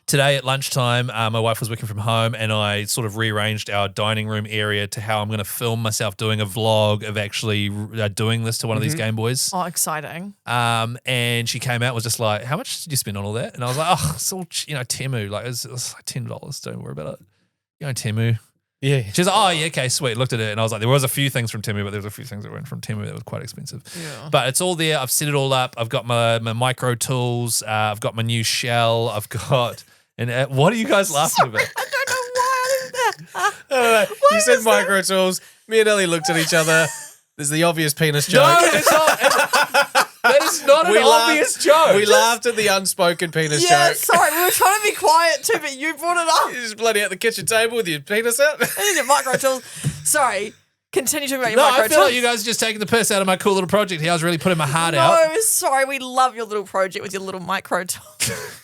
Today at lunchtime, my wife was working from home and I sort of rearranged our dining room area to how I'm going to film myself doing a vlog of actually doing this to one of these Game Boys. Oh, exciting. And she came out was just like, how much did you spend on all that? And I was like, oh, it's all, Temu. Like, it's like $10. Don't worry about it. Temu. Yeah. She's like, oh, yeah, okay, sweet. Looked at it and I was like, there was a few things from Temu, but there was a few things that weren't from Temu that was quite expensive. Yeah. But it's all there. I've set it all up. I've got my micro tools. I've got my new shell. I've got... And what are you guys laughing about? I don't know why I did that. I don't know. You said is that? micro tools. Me and Ellie looked at each other. There's the obvious penis joke. No, it's not. That is not an obvious joke. We laughed at the unspoken penis Yeah, joke. sorry, we were trying to be quiet too, but you brought it up. You just bloody at the kitchen table with your penis out. And your micro tools. Sorry, continue talking about your No, micro I feel tools. like you guys are just taking the piss out of my cool little project here. I was really putting my heart out. No, sorry, we love your little project with your little micro tools.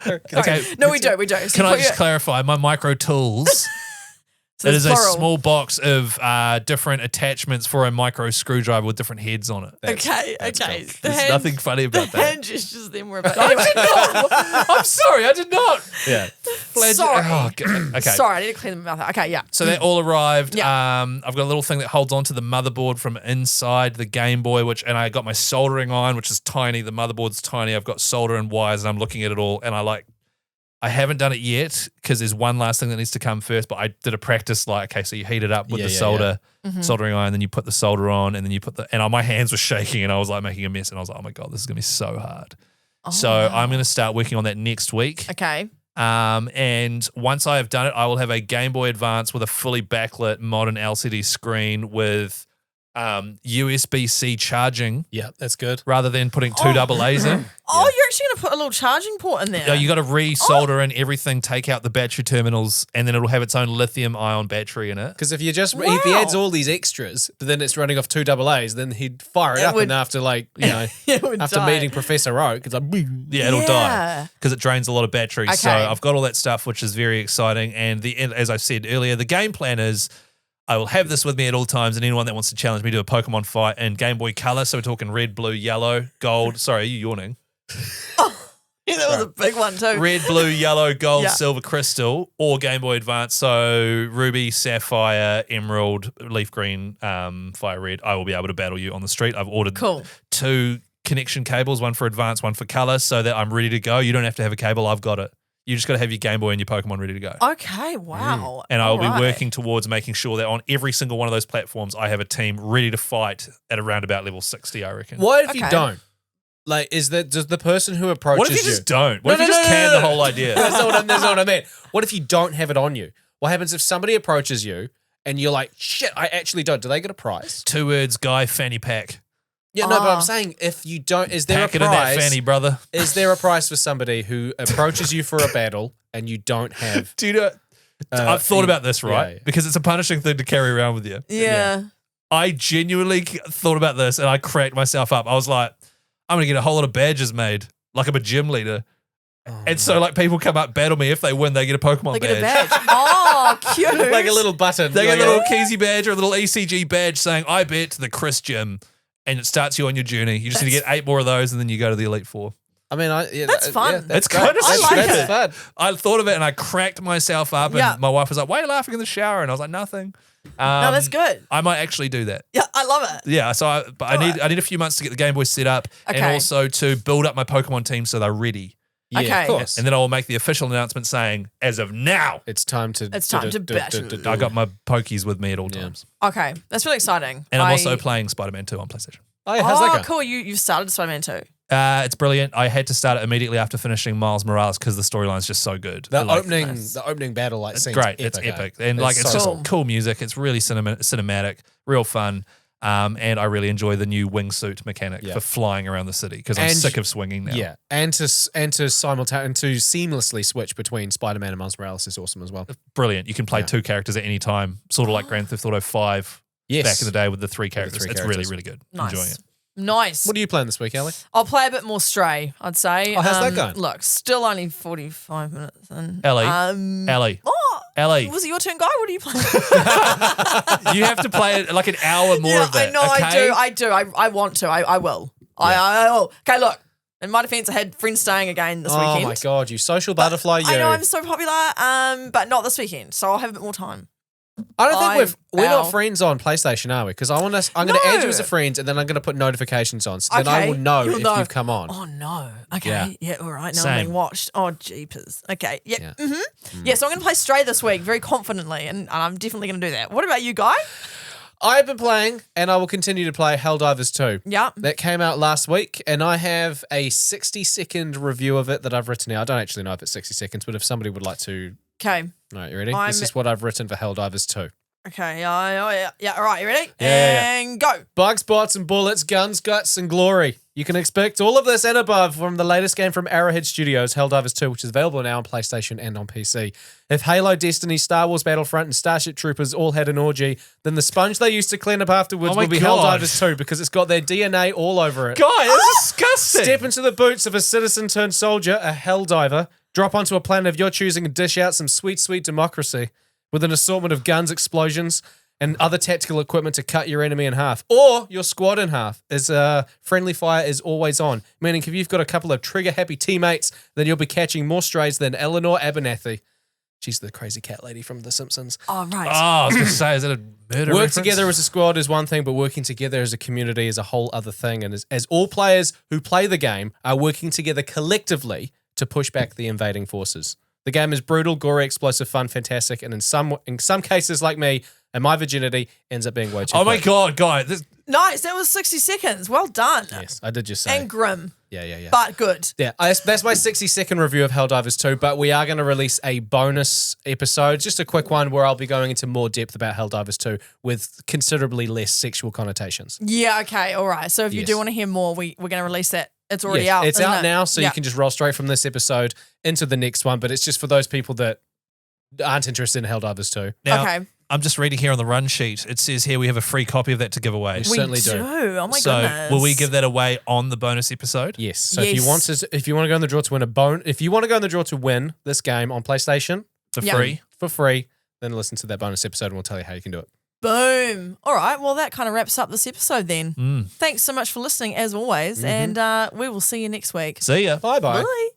Okay. No, we do. So Can I put just your- clarify? My micro tools. so It it's is a plural. small box of different attachments for a micro screwdriver with different heads on it. Okay. cool. There's nothing funny about the that. hand gestures then were about. I Anyway. did not. I'm sorry, I did not. Yeah. Sorry. Oh, God. Okay. Sorry, I need to clean them out. Okay, yeah. So they all arrived. Yeah. I've got a little thing that holds onto the motherboard from inside the Game Boy, and I got my soldering iron, which is tiny. The motherboard's tiny. I've got solder and wires, and I'm looking at it all, and I haven't done it yet because there's one last thing that needs to come first, but I did a practice okay, so you heat it up with the solder, soldering iron, then you put the solder on, and then you put and my hands were shaking and I was like making a mess and I was like, oh my God, this is going to be so hard. So I'm going to start working on that next week. Okay. And once I have done it, I will have a Game Boy Advance with a fully backlit modern LCD screen with USB-C charging Yeah, that's good. rather than putting two double A's in. Oh, you're actually going to put a little charging port in there. Yeah, you got to re-solder in everything, take out the battery terminals, and then it'll have its own lithium-ion battery in it. Because if you just Wow. if he adds all these extras, but then it's running off two double A's, then he'd fire it up, would- and after It would after die. meeting Professor Oak, it's like Yeah, it'll Yeah. die because it drains a lot of battery. So Okay. I've got all that stuff, which is very exciting. And as I said earlier, the game plan is I will have this with me at all times, and anyone that wants to challenge me to a Pokemon fight in Game Boy Color. So we're talking red, blue, yellow, gold. Sorry, are you yawning? Yeah, that was a big one too. Red, blue, yellow, gold, Yeah. silver, crystal, or Game Boy Advance. So ruby, sapphire, emerald, leaf green, fire red. I will be able to battle you on the street. I've ordered Cool. 2 connection cables, one for Advance, one for Color, so that I'm ready to go. You don't have to have a cable. I've got it. You just got to have your Game Boy and your Pokemon ready to go. Okay, wow. And I will be Alright. working towards making sure that on every single one of those platforms, I have a team ready to fight at around about level 60, I reckon. what if you Okay. don't? Like, does the person who approaches What if you just don't? What if you just can the whole idea? That's not what I meant. What if you don't have it on you? What happens if somebody approaches you and you're like, shit, I actually don't? Do they get a prize? 2 words, guy, fanny pack. Yeah, no, but Ah. I'm saying if you don't, is there Pack a it in that prize? fanny, brother. Is there a prize for somebody who approaches you for a battle and you don't have? Do you know? I've thought about this, right? yeah. Because it's a punishing thing to carry around with you. Yeah. I genuinely thought about this and I cracked myself up. I was like, I'm going to get a whole lot of badges made, like I'm a gym leader. And so, like, people come up, battle me. If they win, they get a Pokemon They badge. get a badge. Oh, cute. like a little button. They get Like a little Keezy badge or a little ECG badge saying, I bet to the Chris Gym. And it starts you on your journey. You just need to get 8 more of those and then you go to the Elite Four. I mean, That's fun. Yeah, It's great. kind of I like stupid. it. That's fun. I thought of it and I cracked myself up. And Yeah. my wife was like, why are you laughing in the shower? And I was like, nothing. No, that's good. I might actually do that. Yeah, I love it. Yeah, so I need a few months to get the Game Boy set up and Okay. also to build up my Pokemon team so they're ready. Yeah, Okay. of course. And then I will make the official announcement saying, as of now, It's time to. It's time to battle. I got my Pokies with me at all Yeah. times. Okay, that's really exciting. And I'm also playing Spider-Man 2 on PlayStation. Oh, yeah, how's that going? cool. You've started Spider-Man too. It's brilliant. I had to start it immediately after finishing Miles Morales because the storyline's just so good. The Like, opening battle it's seems great. Epic, It's epic. eh? And like it's so just cool. cool music. It's really cinematic, real fun. And I really enjoy the new wingsuit mechanic Yeah. for flying around the city because I'm And- sick of swinging now. Yeah, and to seamlessly switch between Spider-Man and Miles Morales is awesome as well. Brilliant. You can play Yeah. 2 characters at any time, sort of like Grand Theft Auto 5 Yes. back in the day with the 3 characters. 3 It's characters. really, really good. Nice. Enjoying it. Nice. What are you playing this week, Ali? I'll play a bit more Stray, I'd say. Oh, how's that going? Look, still only 45 minutes in. Ellie. Oh, Ellie, was it your turn, Guy? What are you playing? you have to play it like an hour more Yeah, of that. I know, okay? I do. I want to. I will. I will. Okay, look. In my defense, I had friends staying again this weekend. Oh my god, you social butterfly! You. I know I'm so popular, but not this weekend. So I'll have a bit more time. I don't think we're bow. not friends on PlayStation, are we? Because I'm going to add you as a friend, and then I'm going to put notifications on, so then I will know you'll if you've come on. Oh no. Okay. Yeah. All right. Now I'm Same. being watched. Oh jeepers. Okay. Yep. Yeah. Mm-hmm. Yeah. So I'm going to play Stray this week very confidently, and I'm definitely going to do that. What about you, Guy? I've been playing, and I will continue to play Helldivers 2. Yeah. That came out last week, and I have a 60-second review of it that I've written here. I don't actually know if it's 60 seconds, but if somebody would like to... Okay. All right, you ready? I'm- This is what I've written for Helldivers 2. Okay. Yeah. All right. You ready? Yeah. And go. Bugs, bots, and bullets, guns, guts, and glory. You can expect all of this and above from the latest game from Arrowhead Studios, Helldivers 2, which is available now on PlayStation and on PC. If Halo, Destiny, Star Wars Battlefront, and Starship Troopers all had an orgy, then the sponge they used to clean up afterwards Oh my will be God. Helldivers 2 because it's got their DNA all over it. Guy, that's disgusting. Step into the boots of a citizen turned soldier, a Helldiver. Drop onto a planet of your choosing and dish out some sweet, sweet democracy with an assortment of guns, explosions, and other tactical equipment to cut your enemy in half, or your squad in half, as friendly fire is always on. Meaning, if you've got a couple of trigger-happy teammates, then you'll be catching more strays than Eleanor Abernathy. She's the crazy cat lady from The Simpsons. Oh right. Oh, I was going to say, is that a murder Work reference? together as a squad is one thing, but working together as a community is a whole other thing. And as all players who play the game are working together collectively to push back the invading forces. The game is brutal, gory, explosive, fun, fantastic, and in some cases, like me, and my virginity ends up being way too Oh my quick. God, Guy. Nice. That was 60 seconds. Well done. Yes, I did just say. And grim, Yeah. but good. Yeah, that's my 60-second review of Helldivers 2, but we are going to release a bonus episode, just a quick one where I'll be going into more depth about Helldivers 2 with considerably less sexual connotations. Yeah, okay, all right. So if you Yes. do want to hear more, we're going to release that. It's already Yes, out. it's isn't out it? now, so Yeah. you can just roll straight from this episode into the next one, but it's just for those people that aren't interested in Helldivers 2. Now, Okay. I'm just reading here on the run sheet. It says here we have a free copy of that to give away. We We certainly do. do. Oh my So goodness. will we give that away on the bonus episode? Yes. So if you Yes. want to go in the draw to win if you want to go in the draw to win this game on PlayStation For Yeah. free? for free, then listen to that bonus episode and we'll tell you how you can do it. Boom. All right. Well, that kind of wraps up this episode then. Thanks so much for listening as always, and we will see you next week. See ya. Bye bye. Bye.